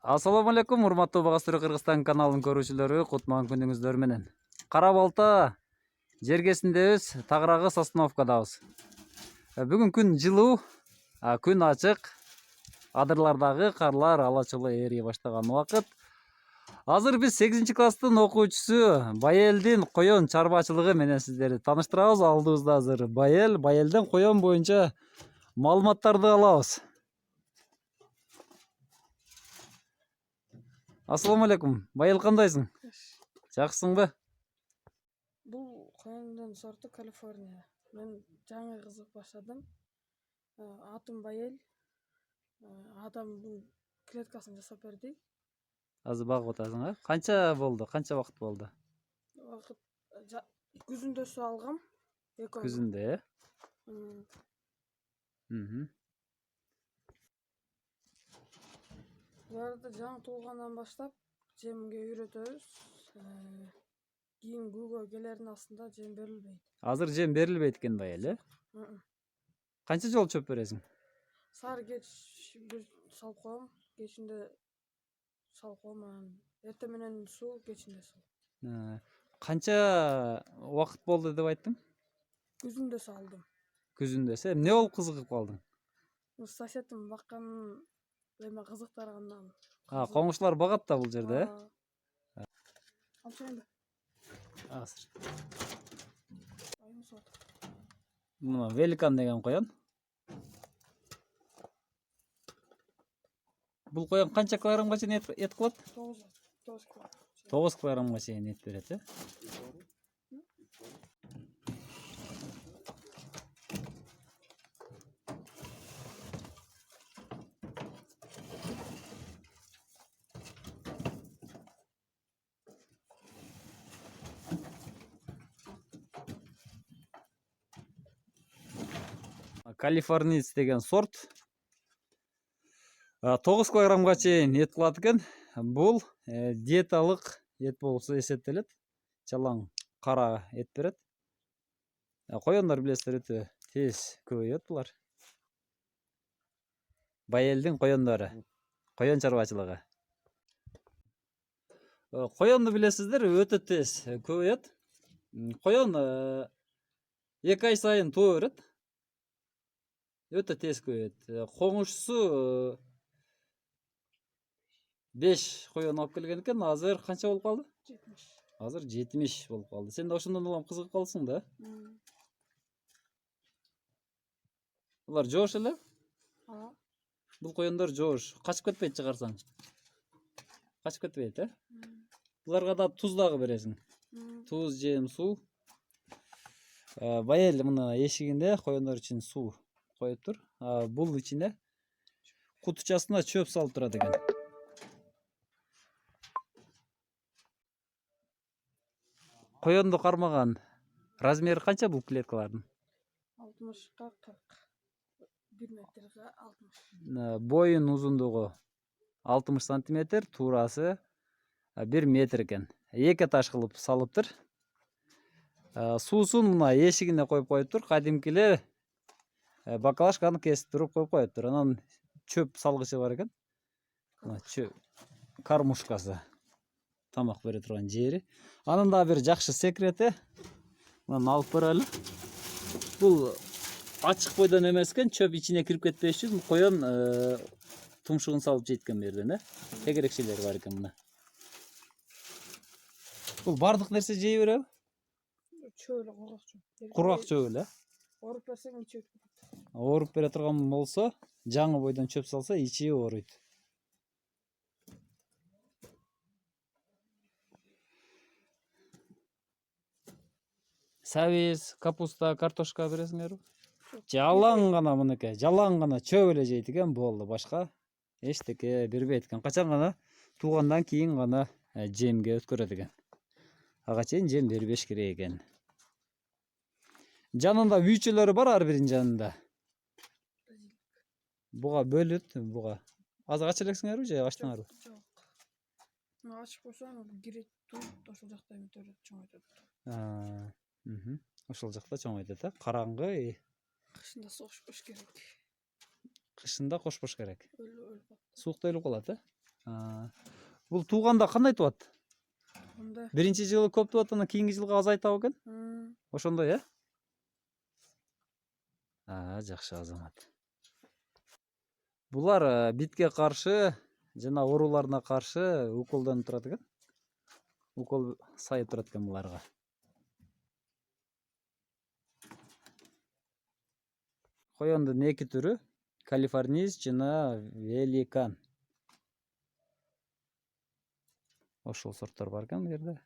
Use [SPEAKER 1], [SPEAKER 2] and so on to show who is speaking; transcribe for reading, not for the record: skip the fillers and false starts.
[SPEAKER 1] Ассаламу алейкум, урматтуу Багастыруу Кыргызстан каналынын көрүүчүлөрү, кутман күнүңүздөр менен. Кара Балта жергесиндебиз, тагыраагы остановкадабыз. Бүгүн күн жылуу, күн ачык, адырлардагы карлар алачылуу ээрие баштаган убакыт. Азыр биз 8-класстын окуучусу Байелдин коён чарбачылыгы менен сиздерди тааныштырабыз. Алдыбызда азыр Байелден коён боюнча маалыматтарды алабыз. Ассаламу алейкум. Байел кандайсың? Жакшысыңбы?
[SPEAKER 2] Бул коёндун сорту Калифорния. Мен жаңы кызык баштадым. Атым Байел. Адам бул клеткасын жасап берди.
[SPEAKER 1] Азыр багып атасың, Канча болду? Канча вакыт болду?
[SPEAKER 2] Вакыт күзүндөсү алгам.
[SPEAKER 1] Күзүндө,
[SPEAKER 2] Буларды жаңы туулгандан баштап жемге үйрөтөбүз. Кийин күүгө келердин астында жем берилбейт.
[SPEAKER 1] Азыр жем берилбейт экен Байел, Канча жолу чөп бересиң?
[SPEAKER 2] Сары кеч бир салып коем, кечинде салып коем, эртең менен суу, кечинде суу.
[SPEAKER 1] Канча вакыт болду деп айттың?
[SPEAKER 2] Күзүндөсү алдым.
[SPEAKER 1] Күзүндө. Эмне болуп кызыгып калдың?
[SPEAKER 2] Соседтим бакканын эме кызыктыргандан.
[SPEAKER 1] Коңушулар багат да бул жерде,
[SPEAKER 2] Алчайында.
[SPEAKER 1] Азыр. Мына великан деген коён. Бул коён канча килограммга чейин эт кылат? 9 килограммга чейин эт берет, Калифорниец деген сорт 9 килограммга чейин эт кылат экен. Бул диеталык эт болуп эсептелет. Жалаң кара эт берет. Коёндар билесиздер өтө тез көбөйөт булар. Байелдин коёндору, коён чарбачылыгы. Коёнду билесиздер, өтө тез көбөйөт. Коён 2 ай сайын туу берет. Өтө тез көбөйөт. Коңушусу 5 коён алып келген экен. Азыр канча болуп калды?
[SPEAKER 2] 70.
[SPEAKER 1] Азыр 70 болуп калды. Сен да ошондон улам кызыгып калдың да? Булар жоош эле? Бул коёндор жоош. Качып кетпейт чыгарсаң. Качып кетпейт, Буларга да туз дагы бересиң. Туз, жем, суу. Байел мына эшигинде коёндар үчүн суу коюп тур. Бул ичине кутучасына чөп салып турат экен. Коёнду кармаган размери канча бул клеткалардын?
[SPEAKER 2] 60-ка 40. 1 метрге 60.
[SPEAKER 1] Боюн узундугу 60 сантиметр, туурасы 1 метр экен. 2 этаж кылып салыптыр. Суусун мына эшигине коюп коюптур. Кадимки эле баклажканы кесип туруп коюп коюптур. Анан чөп салгычы бар экен. Мына кормушкасы. Тамак бере турган жери. Анын да бир жакшы секрети. Мына алып барайлы. Бул ачык бойдон эмес экен, чөп ичине кирип кетпеш үчүн коён тумшугун салып жейт экен берден, Тегерекчелери бар экен мына. Бул бардык нерсе жей береби?
[SPEAKER 2] Чөп эле кургак чөп.
[SPEAKER 1] Кургак чөп эле.
[SPEAKER 2] Оруп берсең ичи өтүп кетет.
[SPEAKER 1] Оруп бере турган болсо, жаңы бойдон чөп салса, ичи ооруйт. Сабиз, капуста, картошка бересиңерби? Жалаң гана мынакей, жалаң гана чөп эле жейт экен, болду. Башка эчтеке бербейт экен. Качан гана туугандан кийин гана жемге өткөрөт экен. Ага чейин жем бербеш керек экен. Жанында үйчөлөрү бар, ар биринин жанында. Буга бөлөт, буга. Азыр ача элексиңерби же ачтыңарбы?
[SPEAKER 2] Жок. Ачып койсоң кирет, туйт, ошол жакта эметет, чоңойтот.
[SPEAKER 1] Ошол жакта чоңойтот, Караңгы.
[SPEAKER 2] Кышында кошпош керек.
[SPEAKER 1] Кышында кошпош керек.
[SPEAKER 2] Өлүп калат.
[SPEAKER 1] Суукта өлүп калат, Бул тууганда кандай туат?
[SPEAKER 2] Мындай.
[SPEAKER 1] Биринчи жылы көп туат, анан кийинки жылга азайтабы экен? Ошондой, жакшы азамат. Булар битке каршы жана ооруларына каршы уколдонуп турат экен. Укол сайып турат экен буларга. Коёндун эки түрү, калифорниз жана великан. Ошол сорттор бар экен бу жерде.